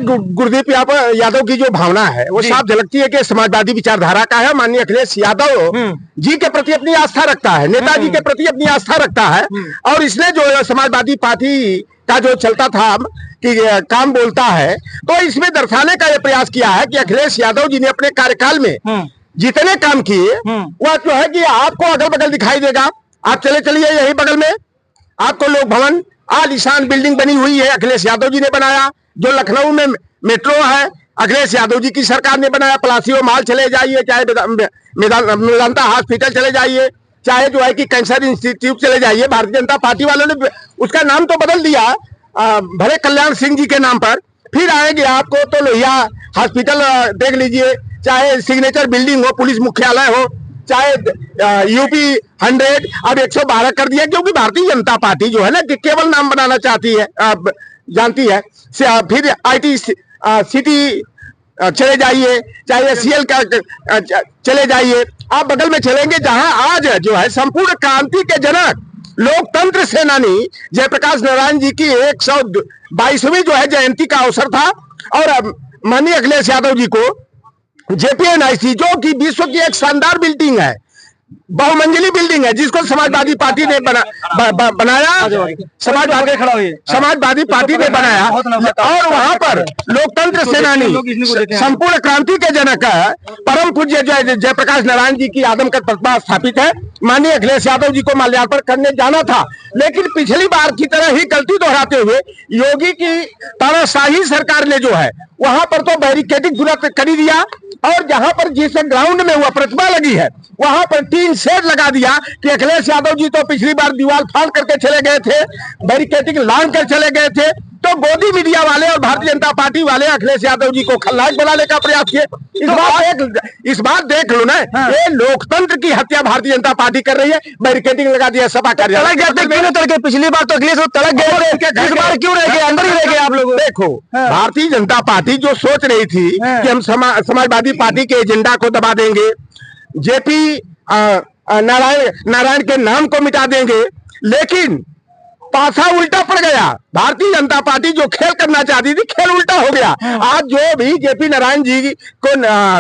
गुरदीप यादव की जो भावना है वो साफ झलकती है कि समाजवादी विचारधारा का है। माननीय अखिलेश यादव जी के प्रति अपनी आस्था रखता है, नेताजी के प्रति अपनी आस्था रखता है। और इसने जो समाजवादी पार्टी का जो चलता था कि काम बोलता है, तो इसमें दर्शाने का यह प्रयास किया है कि अखिलेश यादव जी ने अपने कार्यकाल में जितने काम किए वह जो है कि आपको अगल बगल दिखाई देगा। आप चले चलिए यही बगल में आपको लोक भवन आलीशान बिल्डिंग बनी हुई है, अखिलेश यादव जी ने बनाया। जो लखनऊ में मेट्रो है अखिलेश यादव जी की सरकार ने बनाया। पलासियो मॉल चले जाइए, चाहे मेदांता हॉस्पिटल चले जाइए, चाहे जो है कि कैंसर इंस्टीट्यूट चले जाइए, भारतीय जनता पार्टी वालों ने उसका नाम तो बदल दिया भले कल्याण सिंह जी के नाम पर। फिर आएंगे आपको तो लोहिया हॉस्पिटल देख लीजिए, चाहे सिग्नेचर बिल्डिंग हो, पुलिस मुख्यालय हो, चाहे यूपी 100 अब 112 कर दिया, क्योंकि भारतीय जनता पार्टी जो है ना कि केवल नाम बनाना चाहती है, जानती है। फिर IT सिटी चले जाइए, चाहे SCL का चले जाइए, आप बगल में चलेंगे जहां आज जो है संपूर्ण क्रांति के जनक लोकतंत्र सेनानी जयप्रकाश नारायण जी की 122वीं जो है जयंती का अवसर था। और माननीय अखिलेश यादव जी को JPNIC जो कि विश्व की एक शानदार बिल्डिंग है, बहुमंजिली बिल्डिंग है, जिसको समाजवादी पार्टी ने बनाया, समाजवादी पार्टी ने बनाया। और वहां पर लोकतंत्र सेनानी संपूर्ण क्रांति के जनक परम पूज्य जयप्रकाश नारायण जी की आदमकद प्रतिमा स्थापित है। माननीय अखिलेश यादव जी को माल्यार्पण करने जाना था, लेकिन पिछली बार की तरह ही गलती दोहराते हुए योगी की तानाशाही सरकार ने जो है वहां पर तो बैरिकेडिंग दुरुस्त कर दिया। और जहां पर जिस ग्राउंड में वह प्रतिमा लगी है वहां पर 3 शेड लगा दिया कि अखिलेश यादव जी तो पिछली बार दीवार फाड़ करके चले गए थे, बैरिकेडिंग लांग कर चले गए थे। तो गोदी मीडिया वाले और भारतीय जनता पार्टी वाले अखिलेश यादव जी को खलनायक बनाने का प्रयास किए। इस बार देख लो ना, ये लोकतंत्र की हत्या भारतीय जनता पार्टी कर रही है। बैरिकेडिंग लगा दिया सभा कार्यालय। पिछली बार तो अखिलेश तड़क गए, इस बार क्यों रह गए, अंदर ही रह गए आप लोग। देखो भारतीय जनता पार्टी जो सोच रही थी कि हम समाजवादी पार्टी के एजेंडा को दबा देंगे, JP नारायण के नाम को मिटा देंगे, लेकिन पासा उल्टा पड़ गया। भारतीय जनता पार्टी जो खेल करना चाहती थी खेल उल्टा हो गया। आज जो भी JP नारायण जी को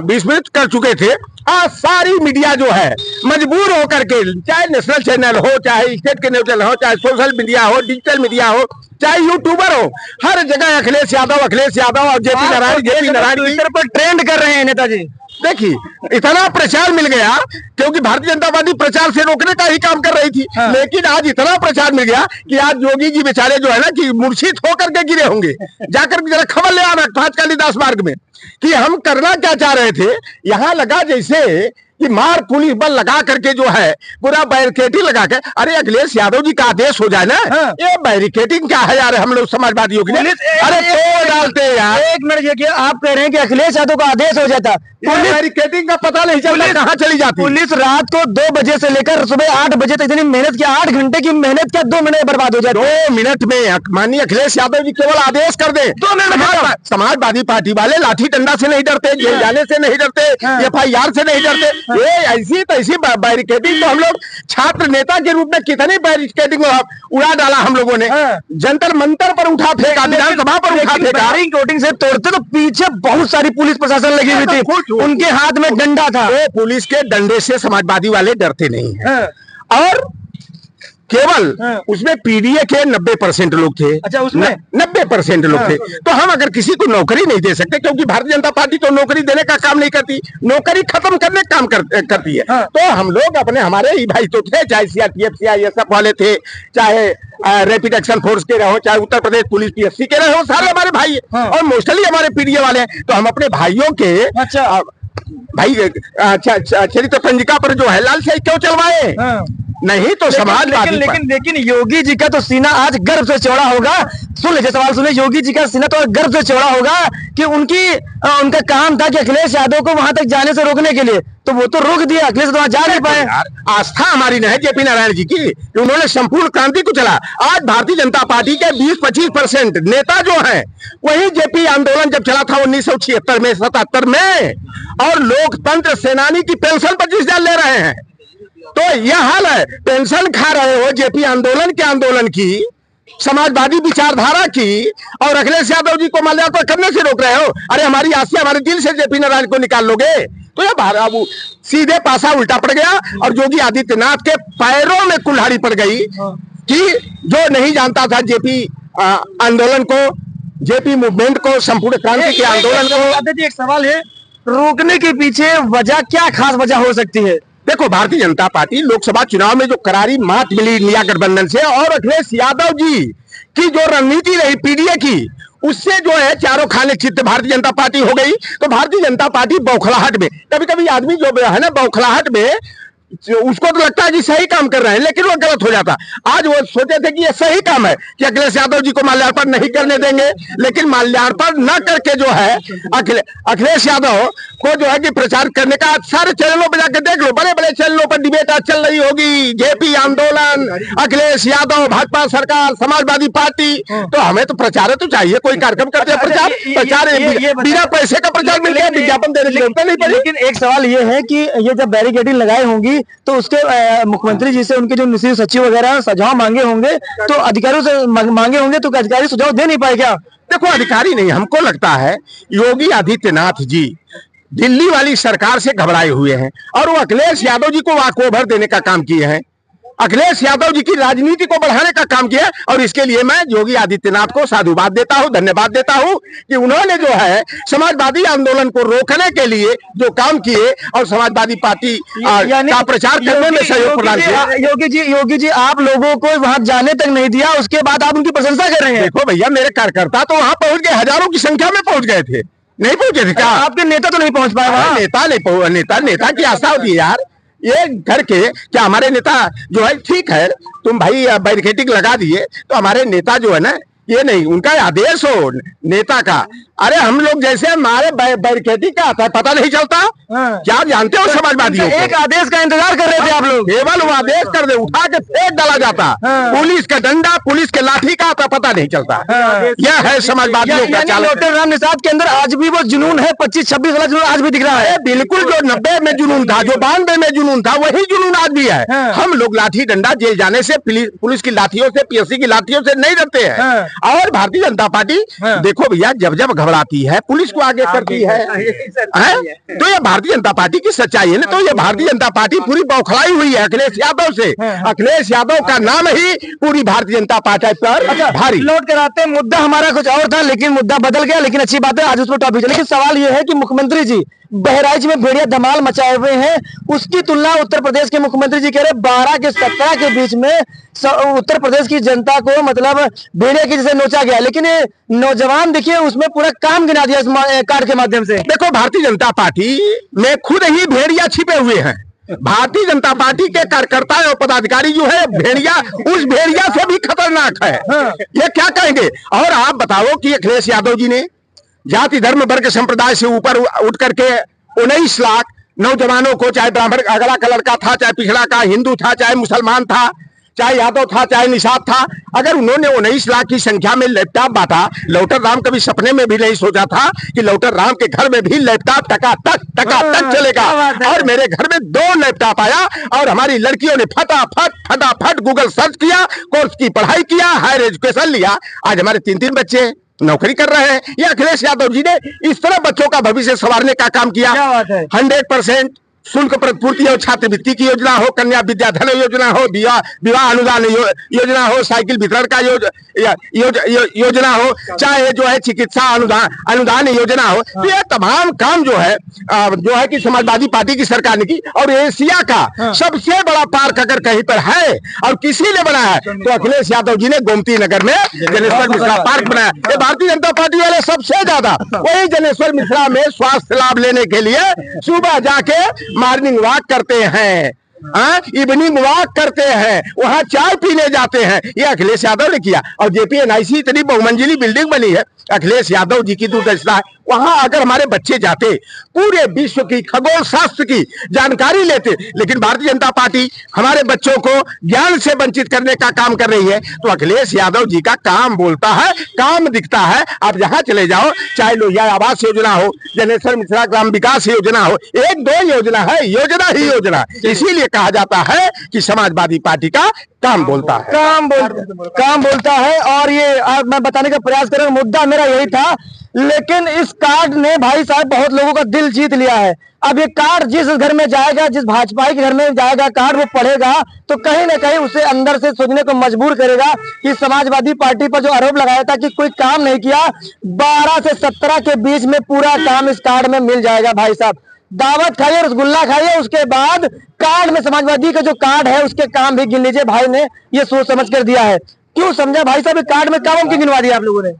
विस्मृत कर चुके थे, आज सारी मीडिया जो है मजबूर होकर के, चाहे नेशनल चैनल हो, चाहे स्टेट के न्यूज चैनल हो, चाहे सोशल मीडिया हो, डिजिटल मीडिया हो, चाहे यूट्यूबर हो, हर जगह अखिलेश यादव और JP नारायण ट्विटर पर ट्रेंड कर रहे हैं नेताजी। देखिए इतना प्रचार मिल गया, क्योंकि भारतीय जनता पार्टी प्रचार से रोकने का ही काम कर रही थी। लेकिन आज इतना प्रचार मिल गया कि आज योगी जी बेचारे जो है ना कि मूर्छित होकर के गिरे होंगे। जाकर जरा खबर ले आना पांच कालिदास मार्ग में कि हम करना क्या चाह रहे थे। यहाँ लगा जैसे कि मार पुलिस बल लगा करके जो है पूरा बैरिकेडिंग लगा के, अरे अखिलेश यादव जी का आदेश हो जाए ना। ये बैरिकेडिंग क्या है यार, हम लोग समाजवादियों के लिए अरे तो डालते यार। एक मिनट देखिए, आप कह रहे हैं कि अखिलेश यादव का आदेश हो जाता, पुलिस बैरिकेडिंग का पता नहीं चलता कहाँ चली जाती। पुलिस रात को 2 बजे से लेकर सुबह 8 बजे तक इतनी मेहनत किया, 8 घंटे की मेहनत क्या 2 मिनट बर्बाद हो जाए। 2 मिनट में माननीय अखिलेश यादव जी केवल आदेश कर दे, 2 मिनट। समाजवादी पार्टी वाले लाठी डंडा से नहीं डरते, जेल जाने से नहीं डरते, FIR से नहीं डरते। ये ऐसी तैसी बैरिकेडिंग तो हम लोग छात्र नेता के रूप में कितनी बैरिकेडिंग उड़ा डाला हम लोगों ने। जंतर मंतर पर उठा फेंका, विधानसभा पर उठा फेंका। वोटिंग से तोड़ते तो पीछे बहुत सारी पुलिस प्रशासन लगी हुई थी, उनके हाथ में डंडा था। वो पुलिस के डंडे से समाजवादी वाले डरते नहीं है। और केवल उसमें PDA के 90% लोग थे। अच्छा, उसमें 90% लोग थे। तो हम अगर किसी को नौकरी नहीं दे सकते, क्योंकि भारतीय जनता पार्टी तो नौकरी देने का काम नहीं करती, नौकरी खत्म करने का काम करती है। तो हम लोग हमारे ही भाई तो थे, चाहे CRPF CISF वाले थे, चाहे रैपिड एक्शन फोर्स के रहो, चाहे उत्तर प्रदेश पुलिस PSC के रहो, सारे हमारे भाई और मोस्टली हमारे PDA वाले हैं। तो हम अपने भाइयों के भाई चरित्र पंजिका पर जो है लाल शाही क्यों चलवाए? नहीं तो समाज लेकिन योगी जी का तो सीना आज गर्व से चौड़ा होगा। सुन लीजिए सवाल सुनिए, योगी जी का सीना तो गर्व से चौड़ा होगा कि उनका काम था कि अखिलेश यादव को वहां तक जाने से रोकने के लिए, तो वो तो रोक दिया, अखिलेश तो वहां जा नहीं पाए। आस्था हमारी नहीं JP नारायण जी की, उन्होंने संपूर्ण क्रांति को चला। आज भारतीय जनता पार्टी के 20-25% नेता जो हैं वही JP आंदोलन जब चला था 1976 में 77 में, और लोकतंत्र सेनानी की पेंशन 25,000 ले रहे हैं। तो यह हाल है, पेंशन खा रहे हो JP आंदोलन की, समाजवादी विचारधारा की और अखिलेश यादव जी को माल्यार्पण करने से रोक रहे हो। अरे हमारी आस से, हमारे दिल से जेपी नारायण को निकाल लोगे तो ये सीधे पासा उल्टा पड़ गया और योगी आदित्यनाथ के पैरों में कुल्हाड़ी पड़ गई कि जो नहीं जानता था जेपी आंदोलन को, जेपी मूवमेंट को, संपूर्ण क्रांति के आंदोलन को। एक सवाल है, रोकने के पीछे वजह क्या, खास वजह हो सकती है? देखो, भारतीय जनता पार्टी लोकसभा चुनाव में जो करारी मात मिली इंडिया गठबंधन से और अखिलेश यादव जी की जो रणनीति रही पीडीए की, उससे जो है चारों खाने चित्त भारतीय जनता पार्टी हो गई। तो भारतीय जनता पार्टी बौखलाहट में, कभी कभी आदमी जो है ना बौखलाहट में उसको तो लगता है कि सही काम कर रहे हैं लेकिन वो गलत हो जाता। आज वो सोचे थे कि ये सही काम है कि अखिलेश यादव जी को माल्यार्पण नहीं करने देंगे, लेकिन माल्यार्पण न करके जो है अखिलेश यादव को जो है कि प्रचार करने का, सारे चैनलों पर जाकर देख लो, बड़े बड़े चैनलों पर डिबेट आज चल रही होगी, जेपी आंदोलन, अखिलेश यादव, भाजपा सरकार, समाजवादी पार्टी। तो हमें तो प्रचार तो चाहिए, कोई कार्यक्रम करते हैं प्रचार बिना पैसे का प्रचार मिल गया, विज्ञापन देने की जरूरत नहीं पड़ी। लेकिन एक सवाल ये है कि ये जब बैरिकेडिंग लगाई होंगी तो उसके मुख्यमंत्री जी से उनके जो निजी सचिव वगैरह सुझाव मांगे होंगे, तो अधिकारियों से मांगे होंगे, तो अधिकारी सुझाव दे नहीं पाए क्या? देखो, अधिकारी नहीं, हमको लगता है योगी आदित्यनाथ जी दिल्ली वाली सरकार से घबराए हुए हैं और वो अखिलेश यादव जी को वॉकओवर देने का काम किए हैं, अखिलेश यादव जी की राजनीति को बढ़ाने का काम किया है। और इसके लिए मैं योगी आदित्यनाथ को साधुवाद देता हूं, धन्यवाद देता हूं कि उन्होंने जो है समाजवादी आंदोलन को रोकने के लिए जो काम किए और समाजवादी पार्टी का प्रचार करने में सहयोग प्रदान किया। योगी जी आप लोगों को वहां जाने तक नहीं दिया, उसके बाद आप उनकी प्रशंसा कर रहे हैं। देखो भैया, मेरे कार्यकर्ता तो वहां पहुंच गए, हजारों की संख्या में पहुंच गए थे, नहीं पहुंचे थे क्या? आपके नेता तो नहीं पहुंच पाए? नेता की आस्था होती है यार, ये घर के क्या हमारे नेता जो है, ठीक है तुम भाई बैरिकेडिंग लगा दिए तो हमारे नेता जो है ना, ये नहीं उनका आदेश हो नेता का। अरे हम लोग जैसे हमारे बैरिकेडिंग का आता है पता नहीं चलता। क्या जानते हो समाजवादियों को? एक आदेश का इंतजार कर रहे थे आप लोग, केवल वो आदेश कर दे, उठा के फेंक डाला जाता। पुलिस का डंडा, पुलिस के लाठी का आता पता नहीं चलता। यह है समाजवादियों का चाल। डॉक्टर राम निषाद के अंदर आज भी वो जुनून है, 25-26 वाला जुनून आज भी दिख रहा है। बिल्कुल, जो 90 में जुनून था, जो 92 में जुनून था, वही जुनून आज भी है। हम लोग लाठी डंडा जेल जाने से, पुलिस की लाठियों से, पीएससी की लाठियों से नहीं डरते हैं। और भारतीय जनता पार्टी देखो भैया, जब जब घबराती है पुलिस को आगे करती है। तो ये भारतीय जनता पार्टी की सच्चाई है ना। तो ये भारतीय जनता पार्टी पूरी बौखलाई हुई है अखिलेश यादव से। अखिलेश यादव का नाम ही पूरी भारतीय जनता पार्टी पर भारी। लौट कर आते, मुद्दा हमारा कुछ और था लेकिन मुद्दा बदल गया, लेकिन अच्छी बात है आज उस पर टॉपिक। लेकिन सवाल ये है कि मुख्यमंत्री जी बहराइच में भेड़िया धमाल मचाए हुए हैं, उसकी तुलना उत्तर प्रदेश के मुख्यमंत्री जी कह रहे 12 के 17 के बीच में उत्तर प्रदेश की जनता को मतलब भेड़िया की जैसे नोचा गया। लेकिन ये नौजवान देखिए उसमें पूरा काम गिना दिया इस कार्ड के माध्यम से। देखो, भारतीय जनता पार्टी में खुद ही भेड़िया छिपे हुए हैं। भारतीय जनता पार्टी के कार्यकर्ता और पदाधिकारी जो है भेड़िया, उस भेड़िया से भी खतरनाक है। ये क्या कहेंगे? और आप बताओ कि अखिलेश यादव जी ने जाति धर्म वर्ग संप्रदाय से ऊपर उठ करके 19 लाख नौजवानों को, चाहे ब्राह्मण अगला का लड़का था, चाहे पिछड़ा का, हिंदू था, चाहे मुसलमान था, चाहे यादव था, चाहे निषाद था, अगर उन्होंने 19 लाख की संख्या में लैपटॉप बांटा, लौटर राम कभी सपने में भी नहीं सोचा था कि लौटर राम के घर में भी लैपटॉप टका चलेगा। और मेरे घर में 2 लैपटॉप आया और हमारी लड़कियों ने फटाफट गूगल सर्च किया, कोर्स की पढ़ाई किया, हायर एजुकेशन लिया। आज हमारे 3-3 बच्चे नौकरी कर रहे हैं। ये अखिलेश यादव जी ने इस तरह बच्चों का भविष्य संवारने का काम किया। 100% शुल्क प्रतिपूर्ति हो, छात्रवृत्ति की योजना हो, कन्या विद्याधन योजना हो, विवाह अनुदान योजना हो, साइकिल वितरण का योजना हो, चाहे जो है चिकित्सा अनुदान योजना हो। तो ये तमाम काम जो है कि समाजवादी पार्टी की सरकार ने की। और एशिया का सबसे बड़ा पार्क अगर कहीं पर है और किसी ने बनाया है तो अखिलेश यादव जी ने गोमती नगर में जनेश्वर मिश्रा पार्क बनाया। ये भारतीय जनता पार्टी वाले सबसे ज्यादा वही जनेश्वर मिश्रा में स्वास्थ्य लाभ लेने के लिए सुबह जाके मॉर्निंग वॉक करते हैं, इवनिंग वॉक करते हैं, वहां चाय पीने जाते हैं। ये अखिलेश यादव ने किया। और जेपीएनआईसी इतनी बहुमंजिली बिल्डिंग बनी है, अखिलेश यादव जी की दूरदर्शिता है। वहां अगर हमारे बच्चे जाते, पूरे विश्व की खगोल शास्त्र की जानकारी लेते, लेकिन भारतीय जनता पार्टी हमारे बच्चों को ज्ञान से वंचित करने का काम कर रही है। तो अखिलेश यादव जी का काम बोलता है, काम दिखता है। आप जहां चले जाओ, चाहे लोहिया आवास योजना हो, जनेश्वर मिश्रा ग्राम विकास योजना हो, एक दो योजना है, योजना ही योजना। इसीलिए कहा जाता है कि समाजवादी पार्टी का काम बोलता है, काम बोलता है। और ये मैं बताने का प्रयास कर रहा हूं, मुद्दा मेरा यही था, लेकिन इस कार्ड ने भाई साहब बहुत लोगों का दिल जीत लिया है। अब ये कार्ड जिस घर में जाएगा, जिस भाजपा के घर में जाएगा कार्ड, वो पढ़ेगा तो कहीं ना कहीं उसे अंदर से सोचने को मजबूर करेगा कि समाजवादी पार्टी पर जो आरोप लगाया था कि कोई काम नहीं किया, 12 से 17 के बीच में पूरा काम इस कार्ड में मिल जाएगा। भाई साहब दावत खाइए, रसगुल्ला खाइए, उसके बाद कार्ड में समाजवादी का जो कार्ड है उसके काम भी गिन लीजिए। भाई ने ये सोच समझ कर दिया है। क्यों समझा भाई साहब, कार्ड में काम क्यों गिनवा दिया आप लोगों ने?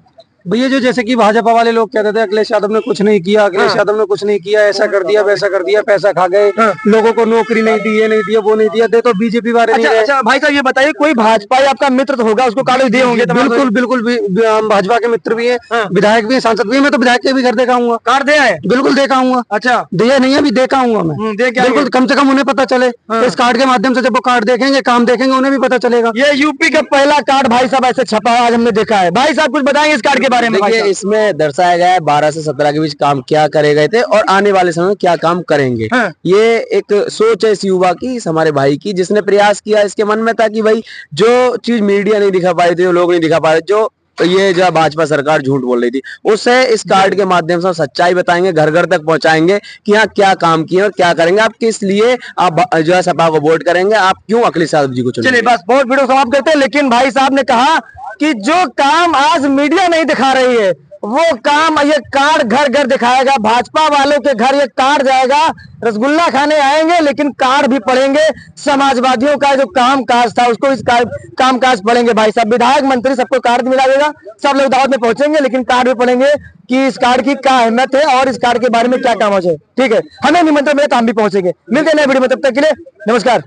भैया जो जैसे कि भाजपा वाले लोग कहते थे अखिलेश यादव ने कुछ नहीं किया, अखिलेश यादव ने कुछ नहीं किया, ऐसा कर दिया वैसा कर दिया, पैसा खा गए, लोगों को नौकरी नहीं दी, ये नहीं दिया वो नहीं दिया, दे तो बीजेपी वाले नहीं रहे। अच्छा भाई साहब ये बताइए, कोई भाजपा आपका मित्र तो होगा, उसको कार्ड दिए होंगे? बिल्कुल बिल्कुल, हम भाजपा के मित्र भी है, विधायक भी है, सांसद भी है। मैं तो विधायक के भी घर देखा हूँ, कार्ड दिया है? बिल्कुल देखा हूँ। अच्छा दिया नहीं है, अभी देखा हूँ मैं, बिल्कुल। कम से कम उन्हें पता चले इस कार्ड के माध्यम से, जब वो कार्ड देखेंगे, काम देखेंगे, उन्हें भी पता चलेगा। ये यूपी का पहला कार्ड भाई साहब ऐसे छपा आज हमने देखा है। भाई साहब कुछ बताएंगे इस कार्ड के बारे में? में दर्शाया गया है 12 से 17 के बीच काम क्या करे गए थे और आने वाले समय में क्या काम करेंगे। ये एक सोच है इस युवा की, इस हमारे भाई की, जिसने प्रयास किया। इसके मन में था कि भाई जो चीज मीडिया नहीं दिखा पाए थे, जो लोग नहीं दिखा पा रहे, जो ये जो भाजपा सरकार झूठ बोल रही थी, उसे इस कार्ड के माध्यम से सच्चाई बताएंगे, घर घर तक पहुंचाएंगे कि यहाँ क्या काम किए और क्या करेंगे, आप किस लिए आप जो है सपा को वोट करेंगे, आप क्यों अखिलेश यादव जी को चुनेंगे। चलिए बस बहुत वीडियो समाप्त करते हैं। लेकिन भाई साहब ने कहा कि जो काम आज मीडिया नहीं दिखा रही है, वो काम ये कार्ड घर घर दिखाएगा। भाजपा वालों के घर ये कार्ड जाएगा, रसगुल्ला खाने आएंगे लेकिन कार्ड भी पढ़ेंगे। समाजवादियों का जो काम काज था उसको इस काम काज पढ़ेंगे। भाई साहब विधायक मंत्री सबको कार्ड मिला देगा, सब लोग दावत में पहुंचेंगे, लेकिन कार्ड भी पढ़ेंगे कि इस कार्ड की क्या अहमियत है और इस कार्ड के बारे में क्या काम हो जाए। ठीक है, हमें निमंत्रण मिले तो हम भी पहुंचेंगे। मिलते हैं नए वीडियो में, तब तक के लिए नमस्कार।